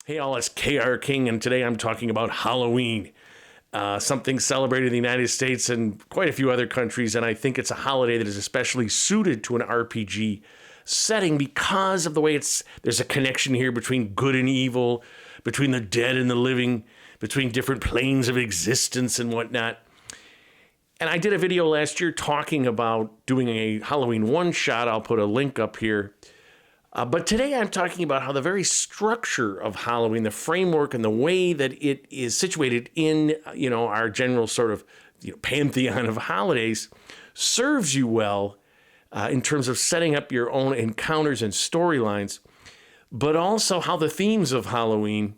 Hey all, it's KR King, and today I'm talking about Halloween, something celebrated in the United States and quite a few other countries, and I think it's a holiday that is especially suited to an RPG setting because of the way there's a connection here between good and evil, between the dead and the living, between different planes of existence and whatnot. And I did a video last year talking about doing a Halloween one-shot. I'll put a link up here. But today I'm talking about how the very structure of Halloween, the framework and the way that it is situated in, our general sort of pantheon of holidays serves you well in terms of setting up your own encounters and storylines, but also how the themes of Halloween,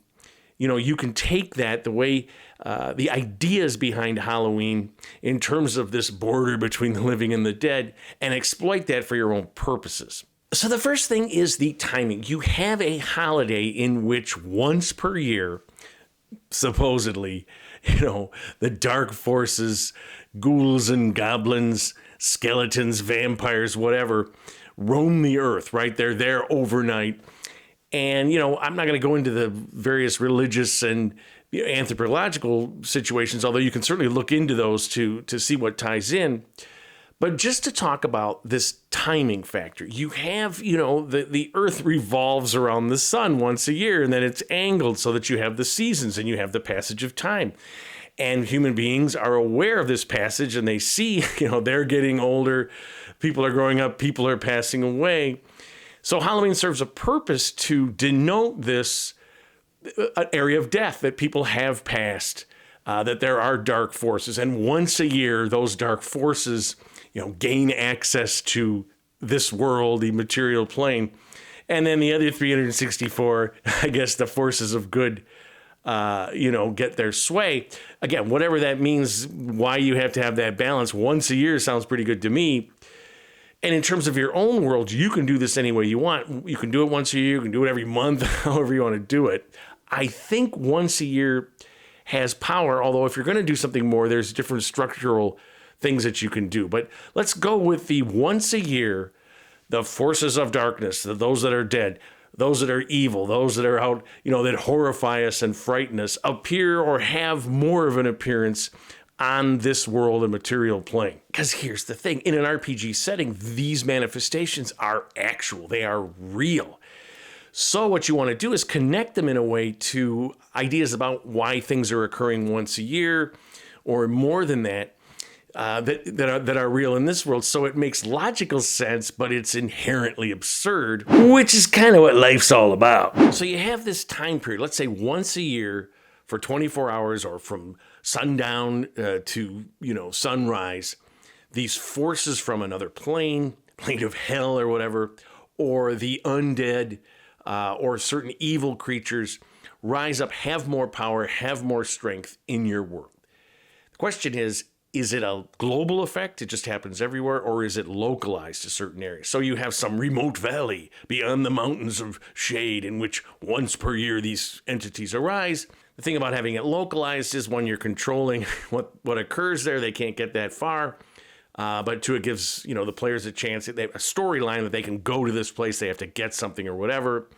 you can take that, the way the ideas behind Halloween in terms of this border between the living and the dead, and exploit that for your own purposes. So the first thing is the timing. You have a holiday in which once per year, supposedly, the dark forces, ghouls and goblins, skeletons, vampires, whatever, roam the earth, right? They're there overnight. And, I'm not going to go into the various religious and anthropological situations, although you can certainly look into those to see what ties in. But just to talk about this timing factor, you have, the earth revolves around the sun once a year, and then it's angled so that you have the seasons and you have the passage of time. And human beings are aware of this passage, and they see, they're getting older, people are growing up, people are passing away. So Halloween serves a purpose to denote this an area of death, that people have passed, that there are dark forces. And once a year, those dark forces gain access to this world, the material plane. And then the other 364, I guess the forces of good, get their sway. Again, whatever that means, why you have to have that balance once a year sounds pretty good to me. And in terms of your own world, you can do this any way you want. You can do it once a year, you can do it every month, however you want to do it. I think once a year has power, although if you're going to do something more, there's different structural things that you can do. But let's go with the once a year, the forces of darkness, those that are dead, those that are evil, those that are out, that horrify us and frighten us, appear or have more of an appearance on this world and material plane. Because here's the thing, in an RPG setting, these manifestations are actual, they are real. So what you want to do is connect them in a way to ideas about why things are occurring once a year, or more than that, that are real in this world. So it makes logical sense, but it's inherently absurd, which is kind of what life's all about. So you have this time period, let's say once a year for 24 hours, or from sundown to sunrise, these forces from another plane of hell or whatever, or the undead, or certain evil creatures rise up, have more power, have more strength in your world. The question is it a global effect? It just happens everywhere, or is it localized to certain areas? So you have some remote valley beyond the mountains of shade in which once per year these entities arise. The thing about having it localized is when you're controlling what occurs there, they can't get that far. But two, it gives the players a chance. They have a storyline that they can go to this place. They have to get something or whatever.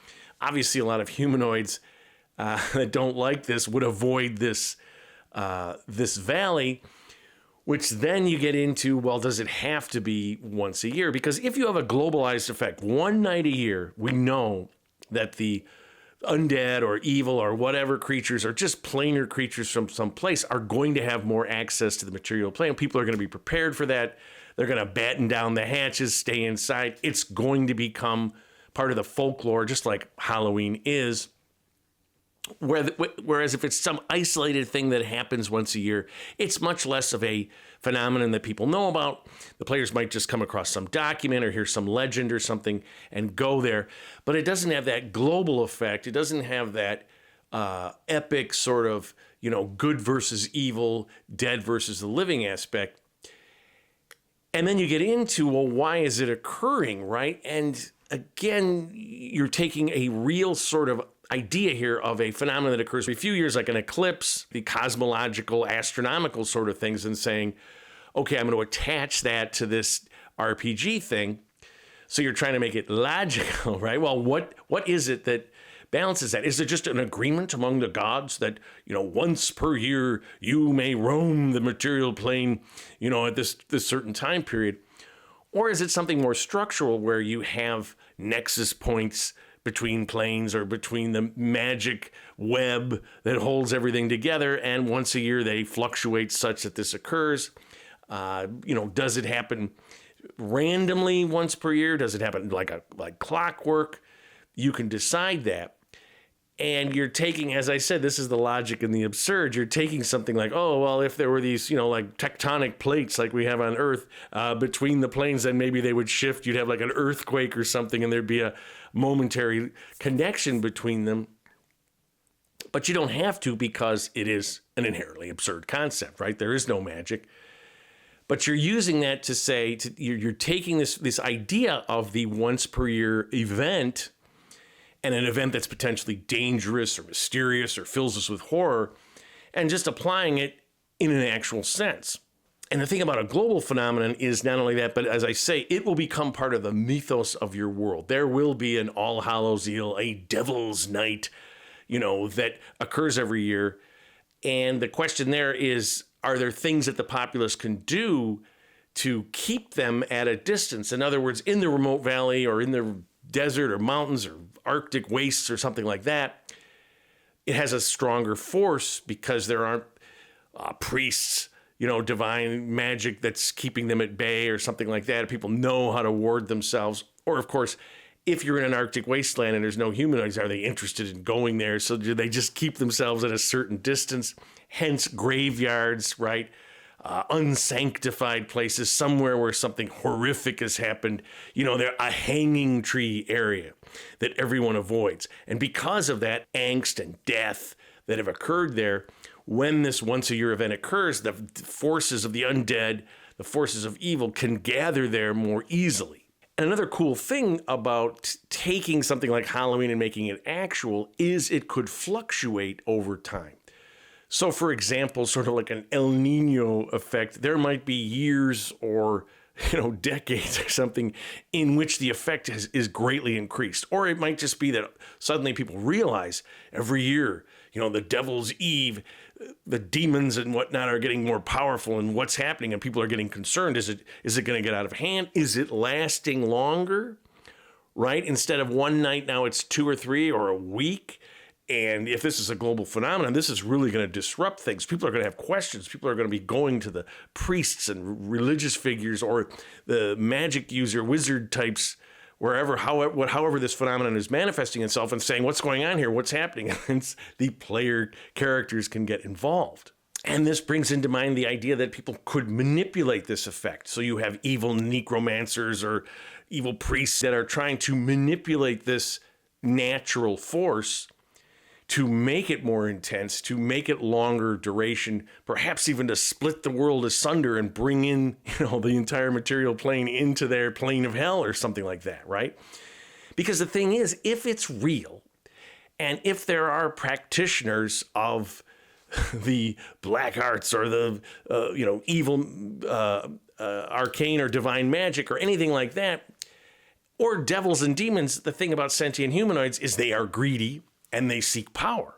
Obviously, a lot of humanoids that don't like this would avoid this valley. Which then you get into, well, does it have to be once a year? Because if you have a globalized effect, one night a year, we know that the undead or evil or whatever creatures, or just planar creatures from some place, are going to have more access to the material plane. People are going to be prepared for that. They're going to batten down the hatches, stay inside. It's going to become part of the folklore, just like Halloween is. Whereas if it's some isolated thing that happens once a year, it's much less of a phenomenon that people know about. The players might just come across some document or hear some legend or something and go there. But it doesn't have that global effect. It doesn't have that epic sort of, good versus evil, dead versus the living aspect. And then you get into, well, why is it occurring, right? And again, you're taking a real sort of idea here of a phenomenon that occurs every few years, like an eclipse, the cosmological, astronomical sort of things, and saying, okay, I'm going to attach that to this RPG thing. So you're trying to make it logical, right? Well, what is it that balances that? Is it just an agreement among the gods that, once per year you may roam the material plane, at this certain time period? Or is it something more structural where you have nexus points between planes or between the magic web that holds everything together, and once a year they fluctuate such that this occurs? Does it happen randomly once per year? Does it happen like clockwork? You can decide that. And you're taking, as I said, this is the logic and the absurd. You're taking something like, oh, well, if there were these, like tectonic plates like we have on Earth between the planes, then maybe they would shift. You'd have like an earthquake or something, and there'd be a momentary connection between them. But you don't have to, because it is an inherently absurd concept, right? There is no magic. But you're using that to say, you're taking this idea of the once per year event, and an event that's potentially dangerous or mysterious or fills us with horror, and just applying it in an actual sense. And the thing about a global phenomenon is not only that, but as I say, it will become part of the mythos of your world. There will be an All Hallows Eve, a Devil's Night, that occurs every year. And the question there is, are there things that the populace can do to keep them at a distance? In other words, in the remote valley or in the desert or mountains or Arctic wastes or something like that, it has a stronger force because there aren't priests, divine magic that's keeping them at bay or something like that. People know how to ward themselves. Or, of course, if you're in an Arctic wasteland and there's no humanoids, are they interested in going there? So do they just keep themselves at a certain distance? Hence graveyards, right? Unsanctified places, somewhere where something horrific has happened. They're a hanging tree area that everyone avoids. And because of that angst and death that have occurred there, when this once a year event occurs, the forces of the undead, the forces of evil can gather there more easily. And another cool thing about taking something like Halloween and making it actual is it could fluctuate over time. So, for example, sort of like an El Nino effect, there might be years or, decades or something in which the effect is greatly increased. Or it might just be that suddenly people realize every year, the Devil's Eve, the demons and whatnot are getting more powerful, and what's happening, and people are getting concerned. Is it going to get out of hand? Is it lasting longer? Right? Instead of one night, now it's 2 or 3 or a week. And if this is a global phenomenon, this is really going to disrupt things. People are going to have questions. People are going to be going to the priests and religious figures or the magic user, wizard types, wherever, however this phenomenon is manifesting itself, and saying, what's going on here? What's happening? And the player characters can get involved. And this brings into mind the idea that people could manipulate this effect. So you have evil necromancers or evil priests that are trying to manipulate this natural force to make it more intense, to make it longer duration, perhaps even to split the world asunder and bring in, the entire material plane into their plane of hell or something like that, right? Because the thing is, if it's real, and if there are practitioners of the black arts or the, evil arcane or divine magic or anything like that, or devils and demons, the thing about sentient humanoids is they are greedy, and they seek power.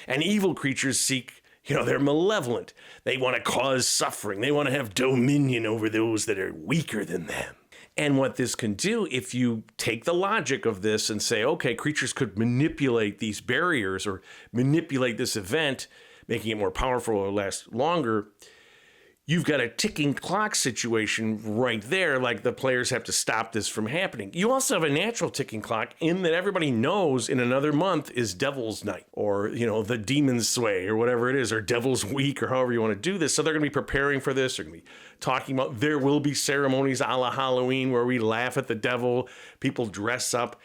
And evil creatures seek, they're malevolent. They want to cause suffering. They want to have dominion over those that are weaker than them. And what this can do, if you take the logic of this and say, okay, creatures could manipulate these barriers or manipulate this event, making it more powerful or last longer, you've got a ticking clock situation right there, like the players have to stop this from happening. You also have a natural ticking clock in that everybody knows in another month is Devil's Night, or, the Demon's Sway, or whatever it is, or Devil's Week, or however you want to do this. So they're going to be preparing for this. They're going to be talking about, there will be ceremonies a la Halloween where we laugh at the devil, people dress up.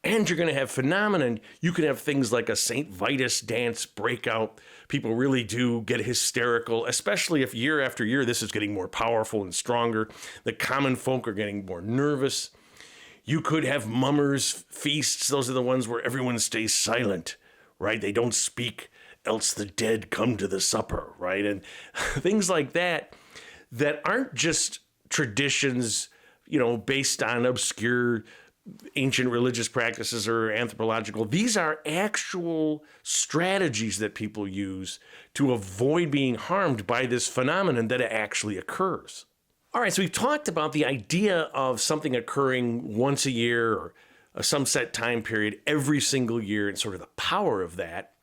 And you're going to have phenomenon. You could have things like a St. Vitus dance breakout. People really do get hysterical, especially if year after year this is getting more powerful and stronger. The common folk are getting more nervous. You could have mummers feasts. Those are the ones where everyone stays silent, right? They don't speak, else the dead come to the supper, right? And things like that aren't just traditions, based on obscure ancient religious practices or anthropological. These are actual strategies that people use to avoid being harmed by this phenomenon that actually occurs. All right, so we've talked about the idea of something occurring once a year or some set time period every single year and sort of the power of that.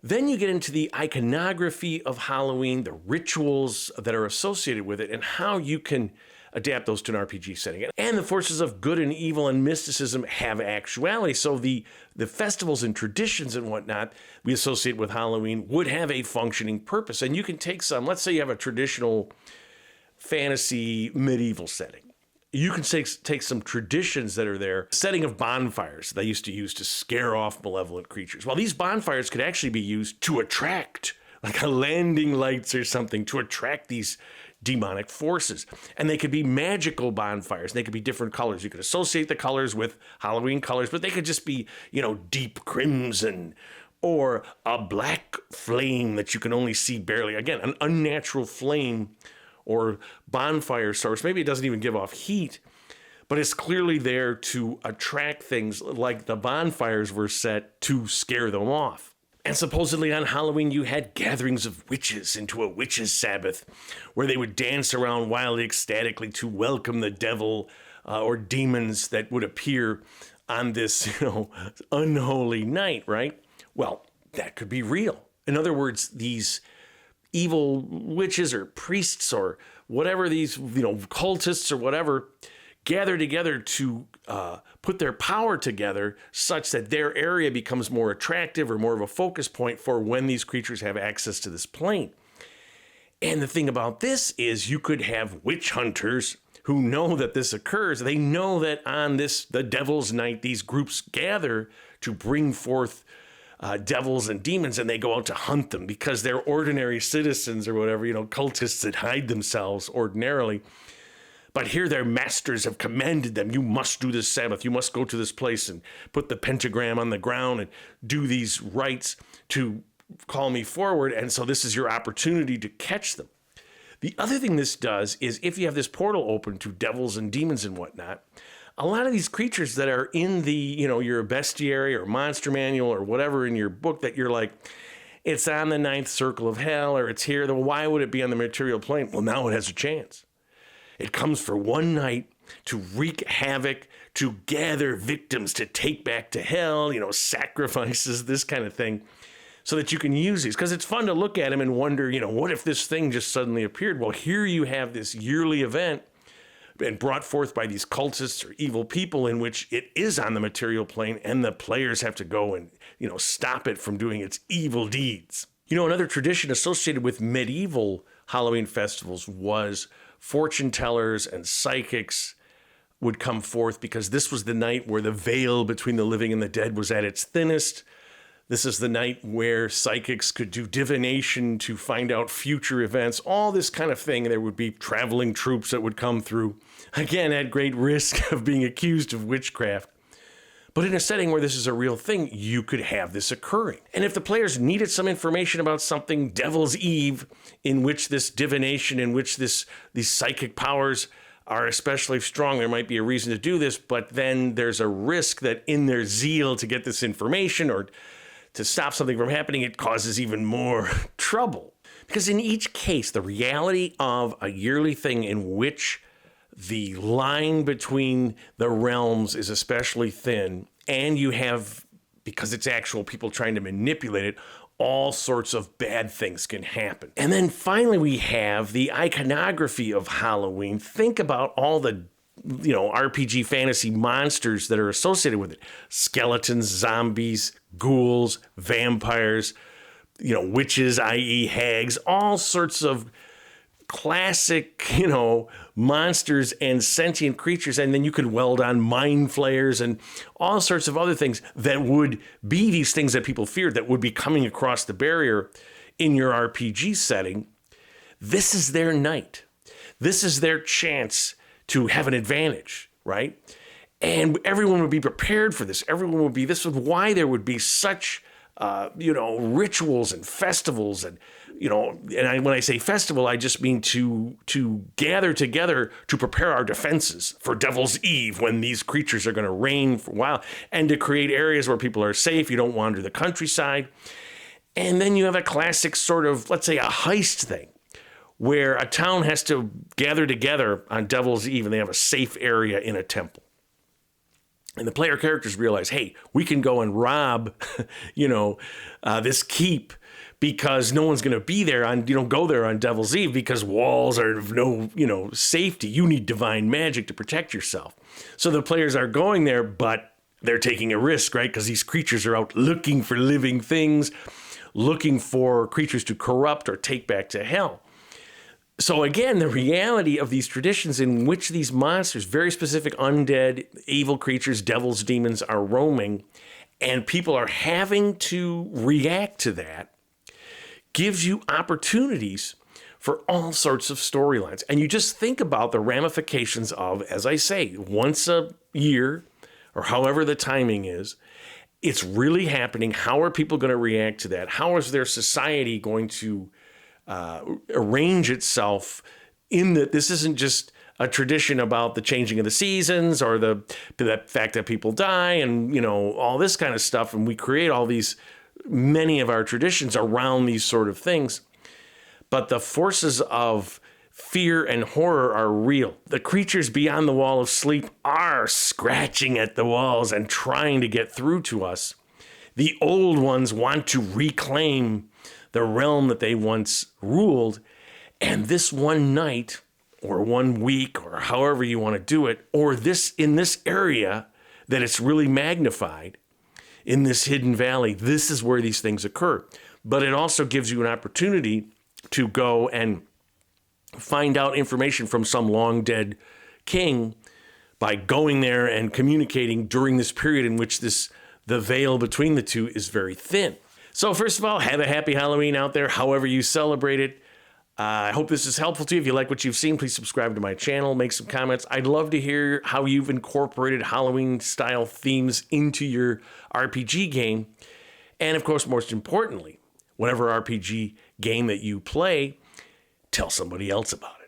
Then you get into the iconography of Halloween, the rituals that are associated with it, and how you can adapt those to an RPG setting. And the forces of good and evil and mysticism have actuality. So the festivals and traditions and whatnot we associate with Halloween would have a functioning purpose. And you can take some, let's say you have a traditional fantasy medieval setting. You can take some traditions that are there, setting of bonfires they used to use to scare off malevolent creatures. Well, these bonfires could actually be used to attract, like a landing lights or something, to attract these demonic forces. And they could be magical bonfires. They could be different colors. You could associate the colors with Halloween colors, but they could just be, deep crimson or a black flame that you can only see barely. Again, an unnatural flame or bonfire source. Maybe it doesn't even give off heat, but it's clearly there to attract things like the bonfires were set to scare them off. And supposedly on Halloween, you had gatherings of witches into a witches' Sabbath where they would dance around wildly ecstatically to welcome the devil or demons that would appear on this, unholy night, right? Well, that could be real. In other words, these evil witches or priests or whatever, these cultists or whatever, gather together to put their power together such that their area becomes more attractive or more of a focus point for when these creatures have access to this plane. And the thing about this is you could have witch hunters who know that this occurs. They know that on the Devil's Night, these groups gather to bring forth devils and demons, and they go out to hunt them because they're ordinary citizens or whatever, cultists that hide themselves ordinarily. But here their masters have commanded them, you must do this Sabbath, you must go to this place and put the pentagram on the ground and do these rites to call me forward. And so this is your opportunity to catch them. The other thing this does is if you have this portal open to devils and demons and whatnot, a lot of these creatures that are in the, your bestiary or monster manual or whatever in your book that you're like, it's on the ninth circle of hell or it's here, then why would it be on the material plane? Well, now it has a chance. It comes for one night to wreak havoc, to gather victims to take back to hell, sacrifices, this kind of thing, so that you can use these. Because it's fun to look at them and wonder, what if this thing just suddenly appeared? Well, here you have this yearly event and brought forth by these cultists or evil people in which it is on the material plane and the players have to go and, stop it from doing its evil deeds. Another tradition associated with medieval Halloween festivals was fortune tellers and psychics would come forth because this was the night where the veil between the living and the dead was at its thinnest. This is the night where psychics could do divination to find out future events, all this kind of thing. There would be traveling troops that would come through, again, at great risk of being accused of witchcraft. But in a setting where this is a real thing, you could have this occurring. And if the players needed some information about something, Devil's Eve, in which this divination, in which these psychic powers are especially strong, there might be a reason to do this, but then there's a risk that in their zeal to get this information or to stop something from happening, it causes even more trouble. Because in each case, the reality of a yearly thing in which the line between the realms is especially thin, and you have, because it's actual people trying to manipulate it, all sorts of bad things can happen. And then finally we have the iconography of Halloween. Think about all the RPG fantasy monsters that are associated with it. Skeletons, zombies, ghouls, vampires, witches, i.e. hags, all sorts of classic, monsters and sentient creatures. And then you could weld on mind flayers and all sorts of other things that would be these things that people feared that would be coming across the barrier in your RPG setting. This is their night. This is their chance to have an advantage, right? And everyone would be prepared for this. This is why there would be such rituals and festivals. And, when I say festival, I just mean to gather together to prepare our defenses for Devil's Eve, when these creatures are going to reign for a while, and to create areas where people are safe. You don't wander the countryside. And then you have a classic sort of, let's say, a heist thing, where a town has to gather together on Devil's Eve, and they have a safe area in a temple. And the player characters realize, hey, we can go and rob, this keep, because no one's going to be there go there on Devil's Eve, because walls are of no, safety. You need divine magic to protect yourself. So the players are going there, but they're taking a risk, right? Because these creatures are out looking for living things, looking for creatures to corrupt or take back to hell. So again, the reality of these traditions in which these monsters, very specific undead, evil creatures, devils, demons, are roaming, and people are having to react to that, gives you opportunities for all sorts of storylines. And you just think about the ramifications of, as I say, once a year, or however the timing is, it's really happening. How are people going to react to that? How is their society going to arrange itself in that this isn't just a tradition about the changing of the seasons or the fact that people die and, all this kind of stuff. And we create many of our traditions around these sort of things. But the forces of fear and horror are real. The creatures beyond the wall of sleep are scratching at the walls and trying to get through to us. The old ones want to reclaim the realm that they once ruled. And this one night, or 1 week, or however you want to do it, or in this area that it's really magnified, in this hidden valley, this is where these things occur. But it also gives you an opportunity to go and find out information from some long dead king by going there and communicating during this period in which the veil between the two is very thin. So first of all, have a happy Halloween out there, however you celebrate it. I hope this is helpful to you. If you like what you've seen, please subscribe to my channel, make some comments. I'd love to hear how you've incorporated Halloween-style themes into your RPG game. And of course, most importantly, whatever RPG game that you play, tell somebody else about it.